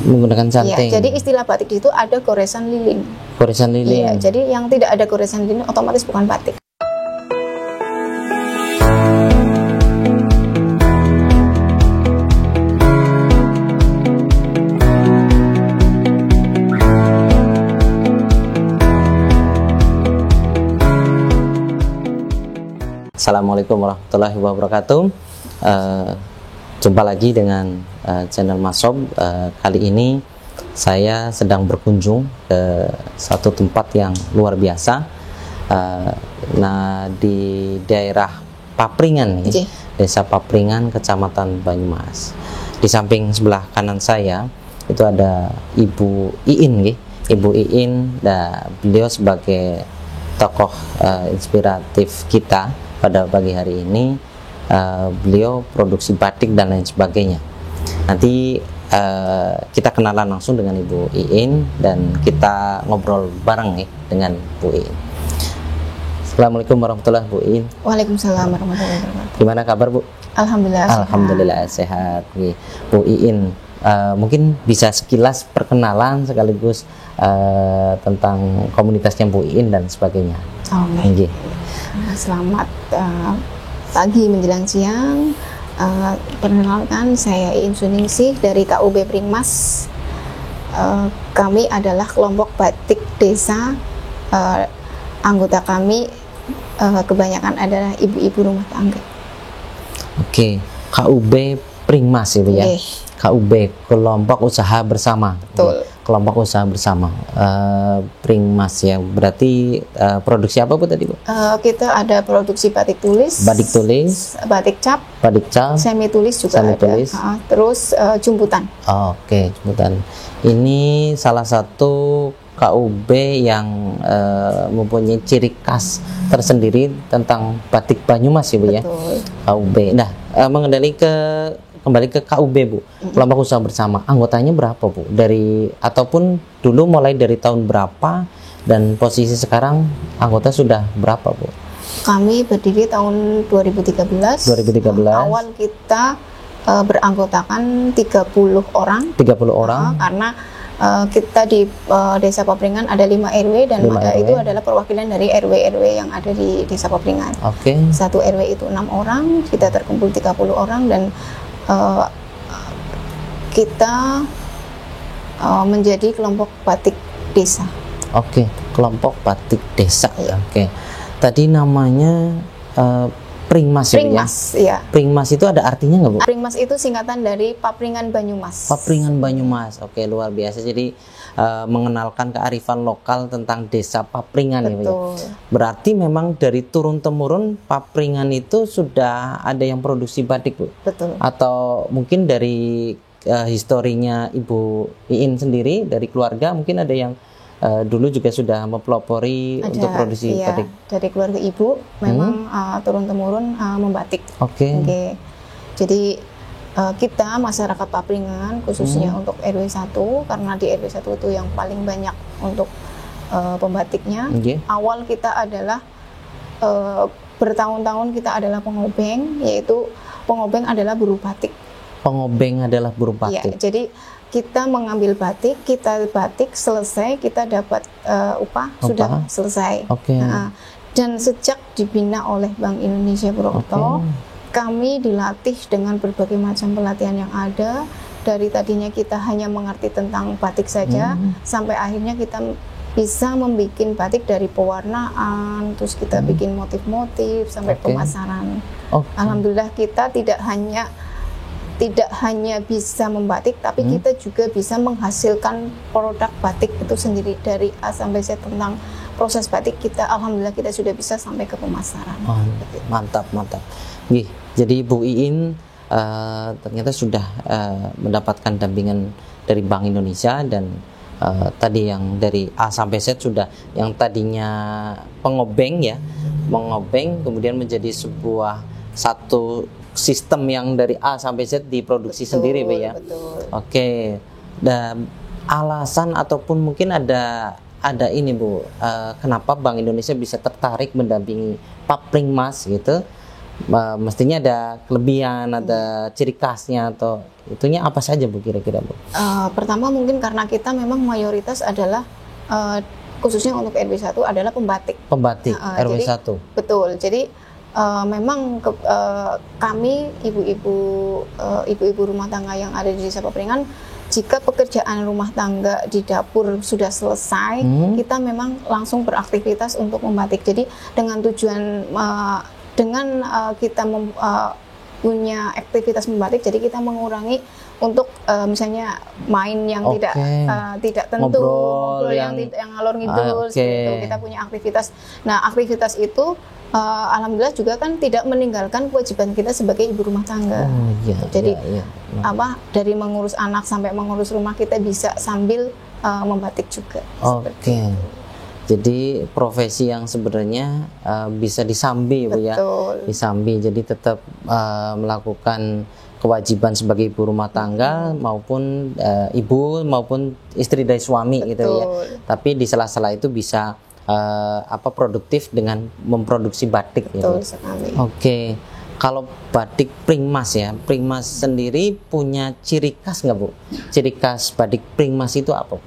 Menggunakan canting. Iya, jadi istilah batik itu ada goresan lilin. Goresan lilin. Iya, jadi yang tidak ada goresan lilin otomatis bukan batik. Assalamualaikum warahmatullahi wabarakatuh. Jumpa lagi dengan channel Mas Sob. Kali ini saya sedang berkunjung ke satu tempat yang luar biasa. Nah, di daerah Papringan nih, Desa Papringan, Kecamatan Banyumas. Di samping sebelah kanan saya itu ada Ibu Iin, Ibu Iin. Dan beliau sebagai tokoh inspiratif kita pada pagi hari ini. Beliau produksi batik dan lain sebagainya. Nanti kita kenalan langsung dengan Ibu Iin dan kita ngobrol bareng dengan Bu Iin. Assalamualaikum warahmatullahi wabarakatuh, Bu Iin. Waalaikumsalam warahmatullahi wabarakatuh. Gimana kabar, Bu? Alhamdulillah. Alhamdulillah sehat. Bu Iin, mungkin bisa sekilas perkenalan sekaligus tentang komunitasnya Bu Iin dan sebagainya. Oke. Selamat pagi menjelang siang. Perkenalkan, saya Iin Suningsih dari KUB Pringmas. Kami adalah kelompok batik desa. Anggota kami kebanyakan adalah ibu-ibu rumah tangga. Oke, KUB Pringmas itu ya. KUB, kelompok usaha bersama. Betul. Kelompok usaha bersama. Pringmas ya. Berarti produksi apa, Bu, tadi, Bu? Kita ada produksi batik tulis, batik cap, semi tulis juga ada. Terus jumputan. Oke, jumputan. Ini salah satu KUB yang mempunyai ciri khas tersendiri tentang batik Banyumas ya, Bu. Betul. Ya. KUB. Nah, kembali ke KUB, Bu. Kelompok usaha bersama. Anggotanya berapa, Bu? Ataupun dulu mulai dari tahun berapa dan posisi sekarang anggota sudah berapa, Bu? Kami berdiri tahun 2013. Awal kita beranggotakan 30 orang. 30 orang. Karena kita di Desa Papringan ada 5 RW dan itu adalah perwakilan dari RW-RW yang ada di Desa Papringan. Oke. Satu RW itu 6 orang, kita terkumpul 30 orang dan kita menjadi kelompok batik desa. Oke, kelompok batik desa. Ya. Oke. Tadi namanya Pringmas ya? Pringmas itu ada artinya nggak, Bu? Pringmas itu singkatan dari Papringan Banyumas. Papringan Banyumas. Oke, luar biasa. Jadi mengenalkan kearifan lokal tentang desa Papringan. Betul. Ya. Berarti memang dari turun temurun Papringan itu sudah ada yang produksi batik, Bu? Betul. Atau mungkin dari historinya Ibu Iin sendiri, dari keluarga mungkin ada yang dulu juga sudah mempelopori untuk produksi batik. Dari keluarga ibu memang turun temurun membatik. Oke. Jadi kita masyarakat Papringan khususnya untuk RW 1, karena di RW 1 itu yang paling banyak untuk pembatiknya. Awal kita adalah bertahun-tahun kita adalah pengobeng, yaitu pengobeng adalah buruh batik. Pengobeng adalah buruh batik. Ya, jadi kita mengambil batik, kita batik selesai, kita dapat upah sudah selesai. Dan sejak dibina oleh Bank Indonesia Purwokerto, kami dilatih dengan berbagai macam pelatihan yang ada. Dari tadinya kita hanya mengerti tentang batik saja, sampai akhirnya kita bisa membuat batik dari pewarnaan, terus kita bikin motif-motif sampai pemasaran. Alhamdulillah kita tidak hanya bisa membatik, tapi kita juga bisa menghasilkan produk batik itu sendiri dari A sampai Z. Tentang proses batik kita, alhamdulillah kita sudah bisa sampai ke pemasaran. Mantap. Jadi Bu Iin ternyata sudah mendapatkan dampingan dari Bank Indonesia dan tadi yang dari A sampai Z sudah, yang tadinya pengobeng kemudian menjadi sebuah satu sistem yang dari A sampai Z diproduksi sendiri, Bu ya. Oke. Dan alasan ataupun mungkin ada ini, Bu, kenapa Bank Indonesia bisa tertarik mendampingi Papringmas gitu mestinya ada kelebihan, ada ciri khasnya atau itunya apa saja Bu kira-kira Bu? Pertama mungkin karena kita memang mayoritas adalah khususnya untuk RW1 adalah pembatik. Pembatik RW1. Jadi, betul. Jadi memang kami ibu-ibu rumah tangga yang ada di Desa Papringan, jika pekerjaan rumah tangga di dapur sudah selesai, kita memang langsung beraktivitas untuk membatik. Jadi dengan tujuan kita punya aktivitas membatik, jadi kita mengurangi untuk misalnya main yang tidak tentu, ngobrol yang ngalor ngidul, gitu. Kita punya aktivitas. Nah, aktivitas itu alhamdulillah juga kan tidak meninggalkan kewajiban kita sebagai ibu rumah tangga. Jadi dari mengurus anak sampai mengurus rumah kita bisa sambil membatik juga. Jadi profesi yang sebenarnya bisa disambi Bu ya, disambi. Jadi tetap melakukan kewajiban sebagai ibu rumah tangga maupun ibu maupun istri dari suami gitu ya. Tapi di sela-sela itu bisa produktif dengan memproduksi batik gitu. Kalau batik Pringmas ya, Pringmas sendiri punya ciri khas nggak Bu? Ciri khas batik Pringmas itu apa Bu?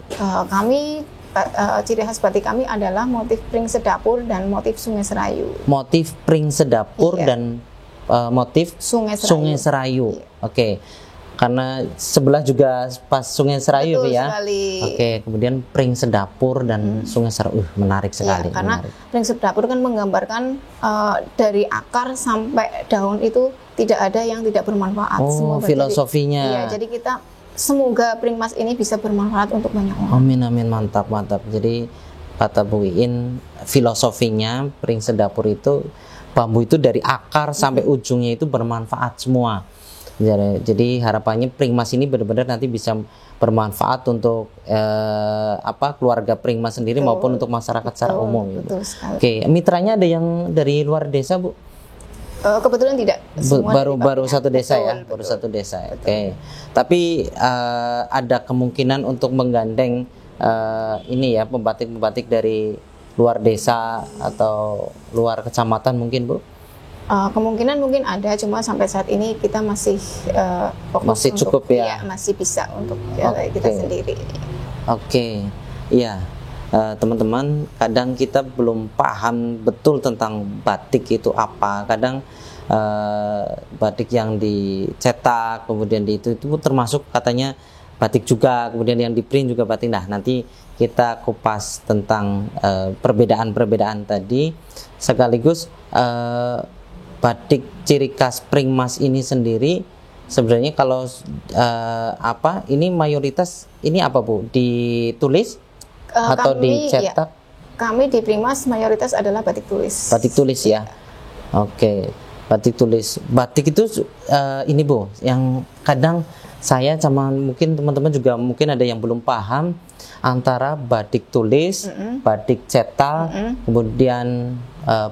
Ciri khas batik kami adalah motif pring sedapur dan motif sungai Serayu. Motif pring sedapur dan motif sungai Serayu. Karena sebelah juga pas sungai Serayu ya. Kemudian pring sedapur dan sungai Serayu. Menarik sekali. Karena pring sedapur kan menggambarkan dari akar sampai daun itu tidak ada yang tidak bermanfaat. Semua filosofinya. Jadi kita semoga Pringmas ini bisa bermanfaat untuk banyak orang. Amin, mantap. Jadi kata Bu Iin, filosofinya pring sedapur itu bambu itu dari akar sampai ujungnya itu bermanfaat semua. Jadi harapannya Pringmas ini benar-benar nanti bisa bermanfaat untuk keluarga Pringmas sendiri maupun untuk masyarakat secara umum. Mitranya ada yang dari luar desa Bu? Kebetulan tidak. Baru satu desa ya, baru satu desa. Tapi ada kemungkinan untuk menggandeng pembatik-pembatik dari luar desa atau luar kecamatan mungkin Bu? Kemungkinan mungkin ada, cuma sampai saat ini kita masih fokus masih cukup ya? Masih bisa untuk kita sendiri. Teman-teman, kadang kita belum paham betul tentang batik itu apa. Kadang batik yang dicetak kemudian itu termasuk katanya batik juga, kemudian yang di print juga batik. Nah, nanti kita kupas tentang perbedaan-perbedaan tadi, sekaligus batik ciri khas Pringmas ini sendiri sebenarnya kalau ini mayoritas ini apa Bu? Ditulis atau dicetak? Kami di Pringmas mayoritas adalah batik tulis. Batik tulis ya. Batik tulis. Batik itu ini Bu, yang kadang saya sama mungkin teman-teman juga mungkin ada yang belum paham antara batik tulis, batik cetak, kemudian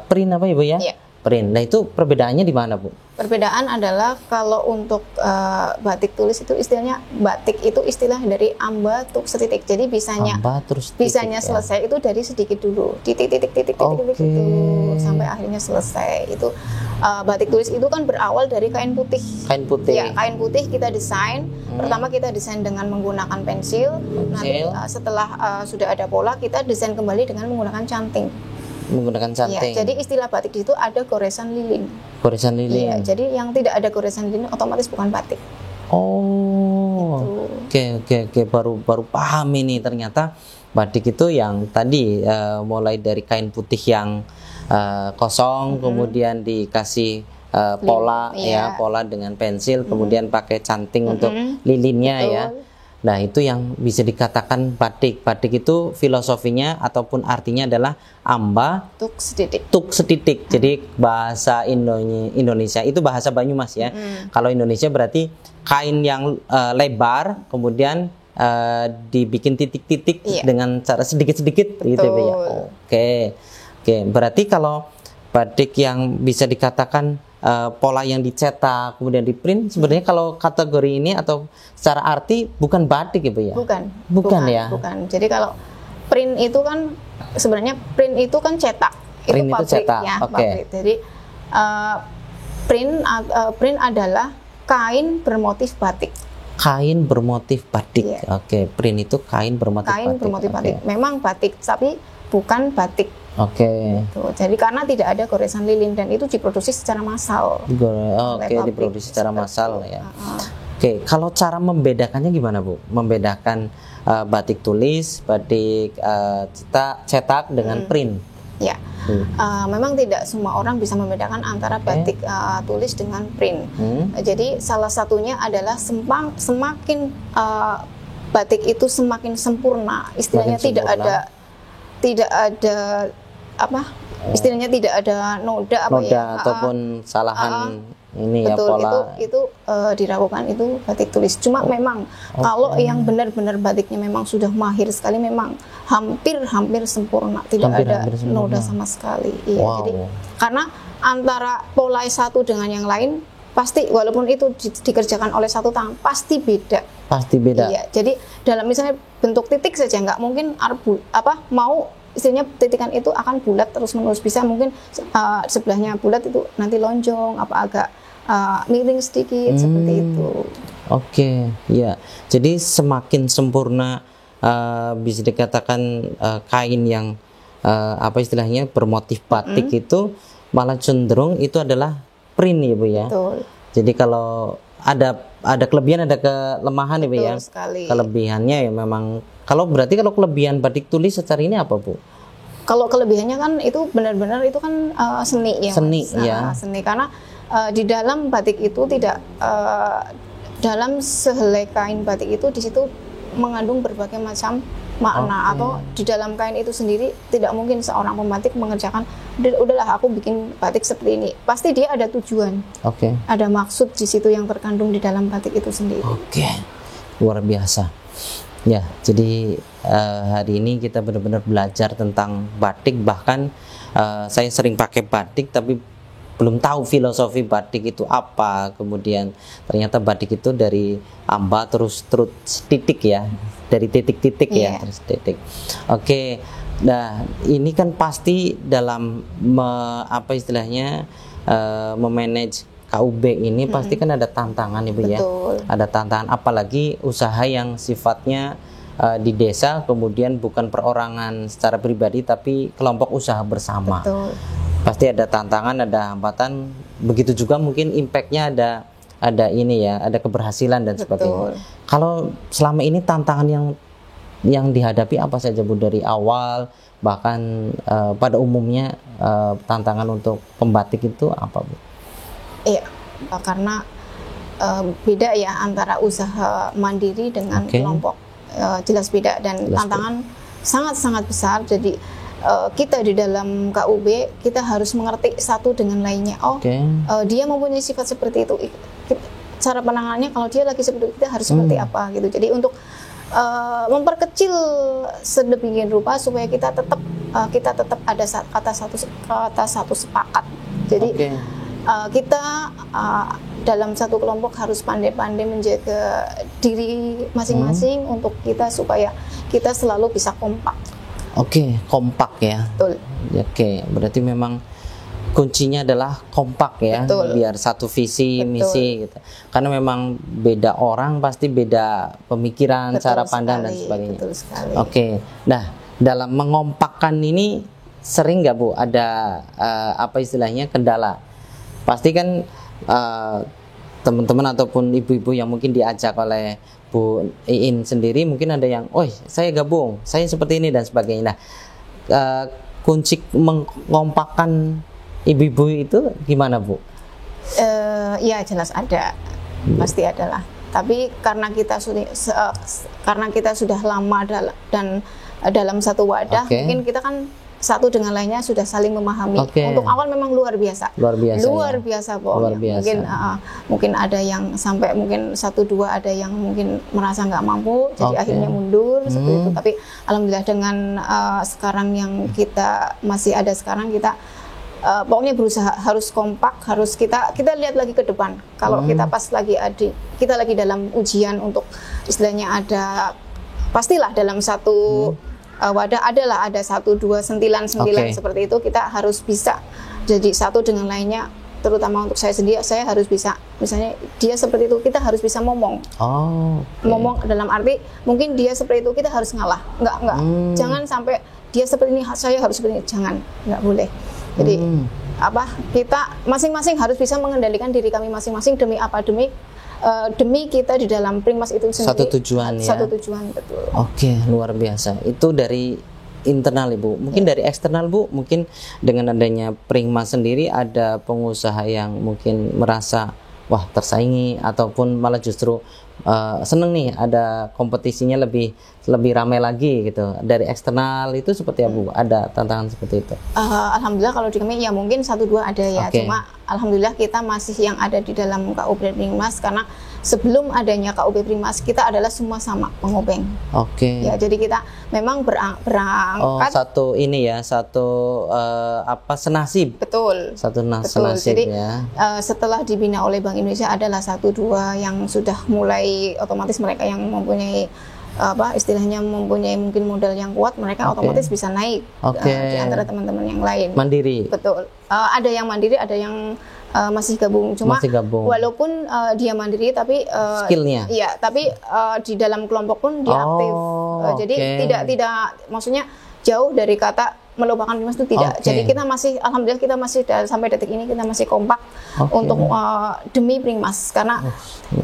print apa ya Bu ya? Print. Nah, itu perbedaannya di mana Bu? Perbedaan adalah kalau untuk batik tulis itu istilahnya, batik itu istilah dari amba tuk setitik. Jadi bisanya selesai itu dari sedikit dulu, titik itu sampai akhirnya selesai. Itu batik tulis itu kan berawal dari kain putih. Kain putih kita desain. Pertama kita desain dengan menggunakan pensil. Nanti setelah sudah ada pola, kita desain kembali dengan menggunakan canting. Jadi istilah batik itu ada goresan lilin. Jadi yang tidak ada goresan lilin otomatis bukan batik. Baru paham ini, ternyata batik itu yang tadi mulai dari kain putih yang kosong, kemudian dikasih pola pola dengan pensil, kemudian pakai canting untuk lilinnya ya. Nah, itu yang bisa dikatakan batik. Batik itu filosofinya ataupun artinya adalah amba tuk setitik. Jadi bahasa Indonesia itu bahasa Banyumas ya. Kalau Indonesia berarti kain yang lebar, kemudian dibikin titik-titik dengan cara sedikit-sedikit gitu ya. Berarti kalau batik yang bisa dikatakan pola yang dicetak kemudian di print, sebenarnya kalau kategori ini atau secara arti bukan batik ya Bu ya? Bukan ya. Jadi kalau print itu kan sebenarnya print itu kan cetak. Print itu cetak. Jadi Print adalah kain bermotif batik. Kain bermotif batik. Oke, print itu kain bermotif batik. Kain bermotif batik. Memang batik, tapi bukan batik. Gitu. Jadi karena tidak ada goresan lilin dan itu diproduksi secara massal. Diproduksi secara massal ya. Oke, kalau cara membedakannya gimana, Bu? Membedakan batik tulis, batik cetak dengan print. Ya, memang tidak semua orang bisa membedakan antara batik tulis dengan print. Jadi salah satunya adalah semakin batik itu semakin sempurna, istilahnya tidak ada istilahnya tidak ada noda ataupun salahan ini betul, ya pola itu diragukan itu batik tulis. Cuma memang kalau yang benar-benar batiknya memang sudah mahir sekali, memang hampir sempurna, tidak ada noda sama sekali. Jadi karena antara pola satu dengan yang lain pasti, walaupun itu dikerjakan oleh satu tangan, pasti beda. Iya, jadi dalam misalnya bentuk titik saja nggak mungkin mau istilahnya titikan itu akan bulat terus menerus, bisa mungkin sebelahnya bulat itu nanti lonjong agak miring sedikit seperti itu. Ya. Jadi semakin sempurna bisa dikatakan kain yang istilahnya bermotif batik itu malah cenderung itu adalah print ya, Bu ya. Betul. Jadi kalau ada kelebihan, ada kelemahan ya, Bu ya. Sekali. Kelebihannya ya memang, kalau kelebihan batik tulis secara ini apa, Bu? Kalau kelebihannya kan itu benar-benar itu kan seni ya. Seni karena di dalam batik itu tidak dalam sehelai kain batik itu di situ mengandung berbagai macam makna, atau di dalam kain itu sendiri tidak mungkin seorang pembatik mengerjakan udahlah aku bikin batik seperti ini, pasti dia ada tujuan, ada maksud di situ yang terkandung di dalam batik itu sendiri. Luar biasa ya. Jadi hari ini kita benar-benar belajar tentang batik. Bahkan saya sering pakai batik tapi belum tahu filosofi batik itu apa. Kemudian ternyata batik itu dari amba terus titik ya, dari titik-titik ya, terus titik. Nah ini kan pasti dalam memanage KUB ini pasti kan ada tantangan Ibu ya. Ada tantangan, apalagi usaha yang sifatnya di desa, kemudian bukan perorangan secara pribadi tapi kelompok usaha bersama. Pasti ada tantangan, ada hambatan. Begitu juga mungkin impactnya ada keberhasilan dan sebagainya. Kalau selama ini tantangan yang dihadapi apa saja, Bu, dari awal bahkan pada umumnya tantangan untuk pembatik itu apa, Bu? Iya, karena beda ya antara usaha mandiri dengan kelompok, jelas beda, dan tantangan sangat-sangat besar. Jadi kita di dalam KUB kita harus mengerti satu dengan lainnya. Dia mempunyai sifat seperti itu, cara penanganannya kalau dia lagi seperti itu kita harus seperti apa gitu. Jadi untuk memperkecil sedemikian rupa supaya kita tetap ada kata satu sepakat. Jadi kita dalam satu kelompok harus pandai-pandai menjaga diri masing-masing untuk kita supaya kita selalu bisa kompak. Kompak ya. Betul. Berarti memang kuncinya adalah kompak ya. Biar satu visi, misi gitu. Karena memang beda orang pasti beda pemikiran, cara pandang dan sebagainya. Betul sekali. Nah, dalam mengompakkan ini sering nggak, Bu, ada kendala? Pasti kan teman-teman ataupun ibu-ibu yang mungkin diajak oleh Bu Iin sendiri, mungkin ada yang, saya gabung, saya seperti ini dan sebagainya. Nah, kunci mengompakkan ibu-ibu itu gimana, Bu? Ya jelas ada, pasti adalah. Tapi karena kita sudah lama dan dalam satu wadah, mungkin kita kan satu dengan lainnya sudah saling memahami. Untuk awal memang luar biasa pokoknya. Mungkin ada yang sampai mungkin 1-2 ada yang mungkin merasa nggak mampu, jadi akhirnya mundur seperti itu. Tapi alhamdulillah dengan sekarang yang kita masih ada sekarang, kita pokoknya berusaha harus kompak, harus kita lihat lagi ke depan. Kalau kita pas lagi kita lagi dalam ujian untuk istilahnya ada, pastilah dalam satu wadah ada 1-2 sentilan seperti itu, kita harus bisa jadi satu dengan lainnya terutama untuk saya sendiri, saya harus bisa, misalnya dia seperti itu, kita harus bisa ngomong. Ngomong dalam arti mungkin dia seperti itu, kita harus ngalah. Enggak. Jangan sampai dia seperti ini, saya harus seperti ini. Jangan, nggak boleh. Jadi kita masing-masing harus bisa mengendalikan diri kami masing-masing demi apa? Demi kita di dalam Pringmas itu sendiri. Satu tujuan ya. Satu tujuan, betul. Oke, luar biasa. Itu dari internal Ibu. Mungkin dari eksternal Bu, mungkin dengan adanya Pringmas sendiri ada pengusaha yang mungkin merasa wah tersaingi ataupun malah justru seneng nih ada kompetisinya lebih ramai lagi gitu. Dari eksternal itu seperti apa Bu? Ada tantangan seperti itu? Alhamdulillah kalau di kami ya mungkin 1-2 ada ya. Cuma alhamdulillah kita masih yang ada di dalam KUB Pringmas, karena sebelum adanya KUB Pringmas kita adalah semua sama pengobeng. Ya, jadi kita memang berangkat satu ini ya, satu senasib. Betul. Senasib. Jadi setelah dibina oleh Bank Indonesia adalah 1-2 yang sudah mulai otomatis mereka yang mempunyai istilahnya mempunyai mungkin modal yang kuat, mereka otomatis bisa naik di antara teman-teman yang lain. Mandiri. Betul. Ada yang mandiri, ada yang masih gabung. Cuma walaupun dia mandiri tapi skillnya. Iya, tapi di dalam kelompok pun dia aktif. Jadi tidak maksudnya jauh dari kata melupakan Pringmas itu tidak. Jadi kita masih, alhamdulillah kita masih sampai detik ini kita masih kompak untuk demi Pringmas, karena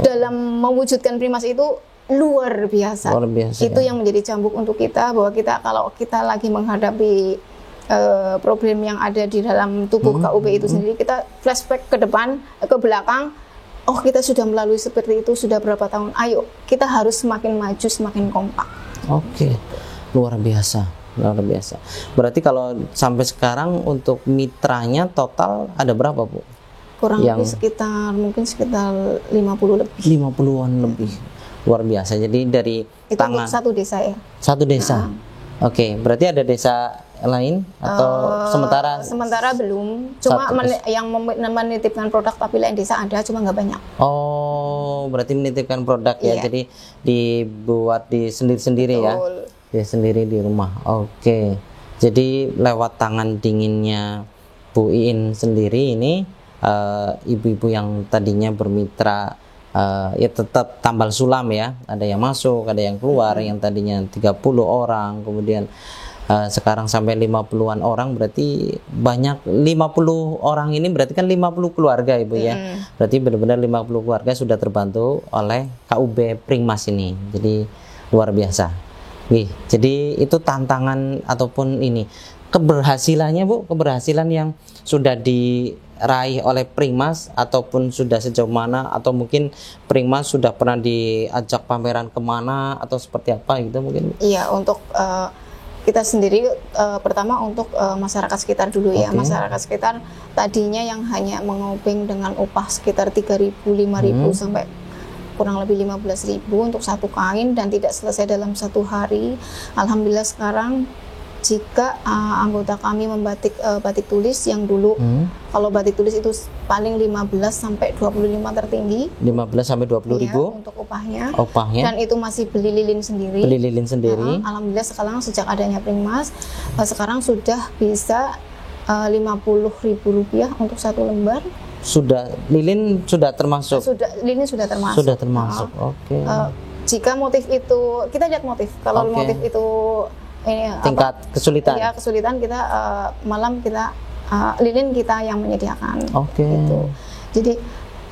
dalam mewujudkan Pringmas itu luar biasa. Itu yang menjadi cambuk untuk kita, bahwa kita kalau kita lagi menghadapi problem yang ada di dalam tubuh KUB itu sendiri, kita flashback ke depan, ke belakang. Oh, kita sudah melalui seperti itu sudah berapa tahun. Ayo, kita harus semakin maju, semakin kompak. Luar biasa. Berarti kalau sampai sekarang untuk mitranya total ada berapa Bu? Kurang lebih sekitar 50 lebih. 50-an lebih. Luar biasa. Jadi dari itu tangan satu desa ya. Satu desa. Berarti ada desa lain atau sementara belum. Cuma yang menitipkan produk tapi lain desa ada, cuma nggak banyak. Berarti menitipkan produk ya. Jadi dibuat di sendiri-sendiri ya. Dia sendiri di rumah. Jadi lewat tangan dinginnya Bu Iin sendiri ini, ibu-ibu yang tadinya bermitra ya tetap tambal sulam ya, ada yang masuk, ada yang keluar, yang tadinya 30 orang kemudian sekarang sampai 50-an orang, berarti banyak. 50 orang ini berarti kan 50 keluarga Ibu ya. Berarti benar-benar 50 keluarga sudah terbantu oleh KUB Pringmas ini. Jadi luar biasa. Jadi itu tantangan ataupun ini keberhasilannya Bu, keberhasilan yang sudah diraih oleh Pringmas ataupun sudah sejauh mana, atau mungkin Pringmas sudah pernah diajak pameran kemana atau seperti apa gitu mungkin? Iya, untuk kita sendiri pertama untuk masyarakat sekitar dulu ya. Masyarakat sekitar tadinya yang hanya mengobeng dengan upah sekitar 3.000, 5.000 sampai kurang lebih 15.000 untuk satu kain dan tidak selesai dalam satu hari. Alhamdulillah sekarang jika anggota kami membatik batik tulis yang dulu kalau batik tulis itu paling 15 sampai 25 tertinggi. 15 sampai 20 ribu untuk upahnya. Dan itu masih beli lilin sendiri. Alhamdulillah sekarang sejak adanya Pringmas sekarang sudah bisa Rp50.000 untuk satu lembar. Lilin sudah termasuk. Lilin sudah termasuk. Jika motif itu kita lihat motif. Kalau motif itu ini tingkat kesulitan. Ya, kesulitan kita malam kita lilin kita yang menyediakan. Gitu. Jadi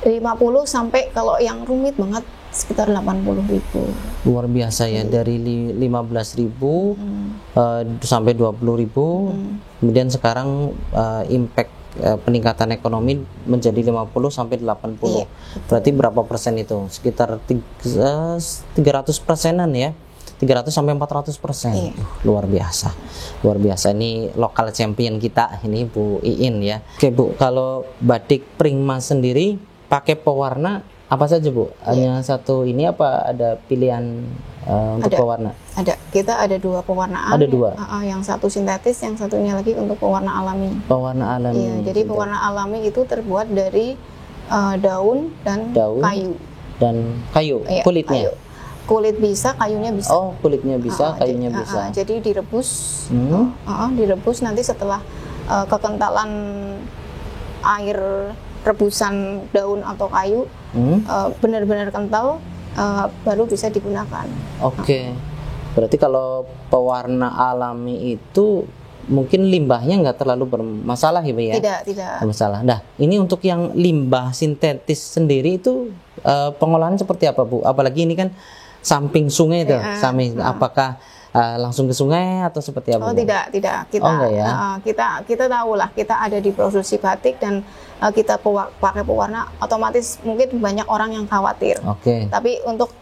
50 sampai kalau yang rumit banget sekitar 80.000. Luar biasa ya, dari 15.000 sampai 20.000. Kemudian sekarang impact peningkatan ekonomi menjadi 50 sampai 80. Berarti berapa persen itu? Sekitar 300%-an ya. 300 sampai 400%. Luar biasa. Ini lokal champion kita ini Bu Iin ya. Bu, kalau batik Pringmas sendiri pakai pewarna apa saja Bu? Hanya satu ini apa ada pilihan untuk pewarna? Ada. Kita ada 2 pewarnaan. Ada 2. Yang satu sintetis, yang satunya lagi untuk pewarna alami. Pewarna alami. Iya, jadi pewarna alami itu terbuat dari daun dan kayu. Kulitnya. Kayu. Kulit bisa, kayunya bisa. Kulitnya bisa, kayunya bisa. Jadi direbus. Direbus nanti setelah kekentalan air rebusan daun atau kayu benar-benar kental, baru bisa digunakan. Oke. Berarti kalau pewarna alami itu mungkin limbahnya nggak terlalu bermasalah ya, Bu ya? Tidak. Bermasalah. Nah, ini untuk yang limbah sintetis sendiri itu pengolahan seperti apa, Bu? Apalagi ini kan samping sungai itu, apakah langsung ke sungai atau seperti apa? Oh, tidak. Kita tahu lah, kita ada di produksi batik dan kita pakai pewarna, otomatis mungkin banyak orang yang khawatir. Tapi untuk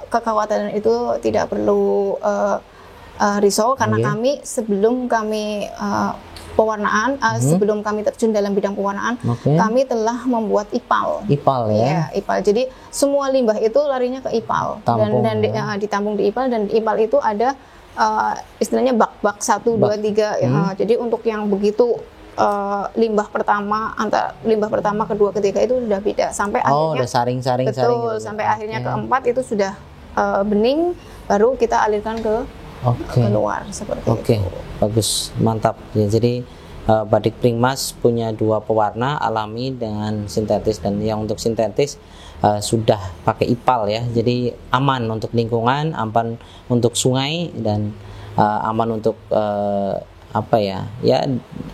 kekhawatiran itu tidak perlu risau, karena kami sebelum kami pewarnaan, sebelum kami terjun dalam bidang pewarnaan, kami telah membuat IPAL. IPAL ya? IPAL. Jadi semua limbah itu larinya ke IPAL. Dan ditampung di IPAL, dan di IPAL itu ada istilahnya bak-bak 1, 2, 3. Jadi untuk yang begitu limbah pertama, antara limbah pertama, kedua, ketiga itu sudah beda. Sampai akhirnya udah saring-saring. Betul, sampai akhirnya keempat itu sudah bening, baru kita alirkan ke keluar seperti itu. Bagus, mantap ya. Jadi batik Pringmas punya 2 pewarna, alami dengan sintetis, dan yang untuk sintetis sudah pakai IPAL ya. Jadi aman untuk lingkungan, aman untuk sungai, dan aman untuk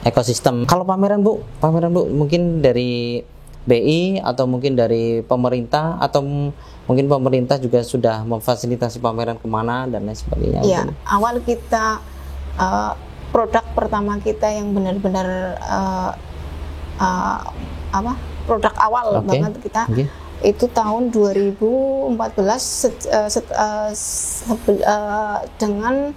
ekosistem. Kalau pameran Bu mungkin dari BI atau mungkin dari pemerintah, atau mungkin pemerintah juga sudah memfasilitasi pameran kemana dan lain sebagainya. Iya, awal kita produk pertama kita yang benar-benar produk awal banget kita itu tahun 2014 dengan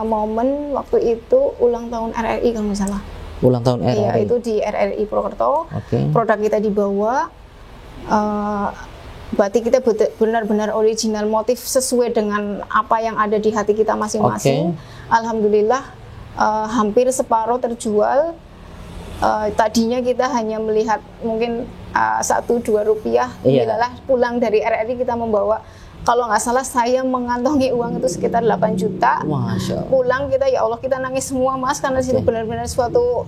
momen waktu itu ulang tahun RRI kalau nggak salah. Ulang tahun RRI. Iya, itu di RRI Purwokerto. Produk kita dibawa, batik kita benar-benar original, motif sesuai dengan apa yang ada di hati kita masing-masing. Alhamdulillah hampir separuh terjual. Tadinya kita hanya melihat mungkin 1-2 rupiah. Bila pulang dari RRI kita membawa, kalau nggak salah saya mengantongi uang itu sekitar 8 juta. Masya Allah. Pulang kita, ya Allah, kita nangis semua Mas, karena itu benar-benar suatu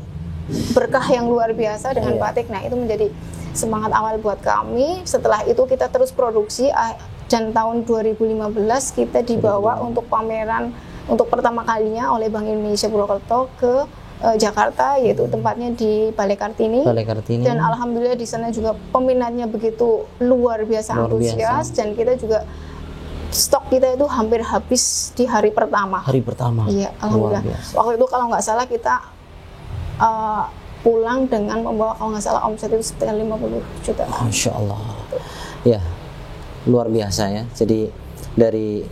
berkah yang luar biasa dengan batik. Nah, itu menjadi semangat awal buat kami. Setelah itu kita terus produksi, dan tahun 2015 kita dibawa untuk pameran untuk pertama kalinya oleh Bank Indonesia Purwokerto ke Jakarta, yaitu tempatnya di Balai Kartini. Dan alhamdulillah di sana juga peminatnya begitu luar biasa antusias, dan kita juga stok kita itu hampir habis di hari pertama. Iya, alhamdulillah. Waktu itu kalau nggak salah kita pulang dengan membawa, kalau nggak salah, omset itu sekitar 50 juta. Masya Allah. Ya, luar biasa ya. Jadi dari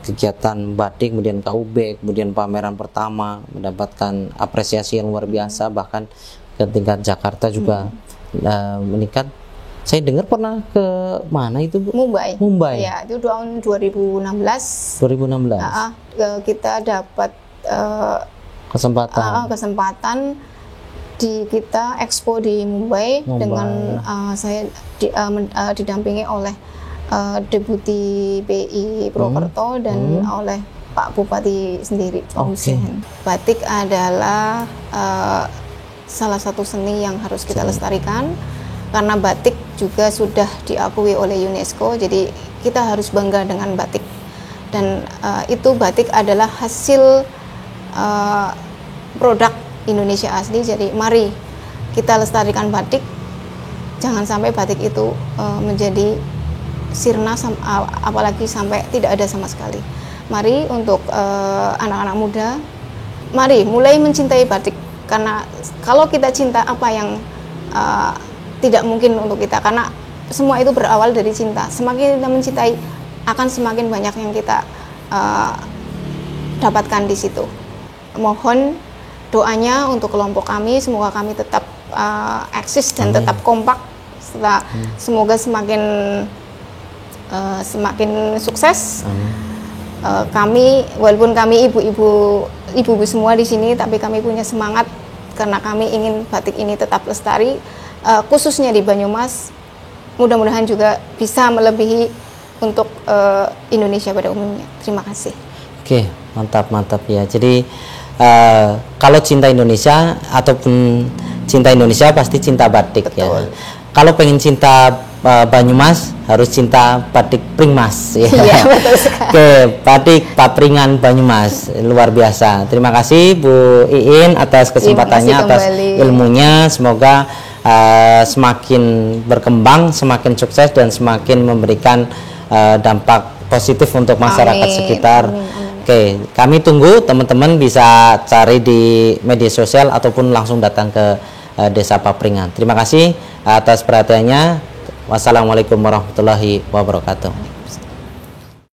kegiatan batik, kemudian KUB, kemudian pameran pertama mendapatkan apresiasi yang luar biasa, bahkan ke tingkat Jakarta juga meningkat. Saya dengar pernah ke mana itu, Bu? Mumbai. Ya, itu tahun 2016. Kita dapat kesempatan kita expo di Mumbai. Dengan saya didampingi oleh Deputi BI Purwokerto dan oleh Pak Bupati sendiri. Batik adalah salah satu seni yang harus kita lestarikan, karena batik juga sudah diakui oleh UNESCO, jadi kita harus bangga dengan batik. Dan itu batik adalah hasil produk Indonesia asli. Jadi mari kita lestarikan batik, jangan sampai batik itu menjadi sirna, apalagi sampai tidak ada sama sekali. Mari untuk anak-anak muda, mari mulai mencintai batik, karena kalau kita cinta apa yang tidak mungkin untuk kita, karena semua itu berawal dari cinta. Semakin kita mencintai, akan semakin banyak yang kita dapatkan di situ. Mohon doanya untuk kelompok kami, semoga kami tetap eksis dan tetap kompak. Semoga semakin sukses. Kami, walaupun kami ibu-ibu semua di sini, tapi kami punya semangat karena kami ingin batik ini tetap lestari. Khususnya di Banyumas, mudah-mudahan juga bisa melebihi untuk Indonesia pada umumnya. Terima kasih. Oke, mantap ya. Jadi kalau cinta Indonesia ataupun cinta Indonesia pasti cinta batik. Betul. Ya. Kalau pengen cinta Banyumas harus cinta batik Pringmas. Ya. Iya, betul sekali. Oke, batik Papringan Banyumas luar biasa. Terima kasih Bu Iin atas kesempatannya, atas ilmunya. Semoga semakin berkembang, semakin sukses dan semakin memberikan dampak positif untuk masyarakat sekitar. Oke, kami tunggu teman-teman bisa cari di media sosial ataupun langsung datang ke Desa Papringan. Terima kasih atas perhatiannya. Wassalamualaikum warahmatullahi wabarakatuh.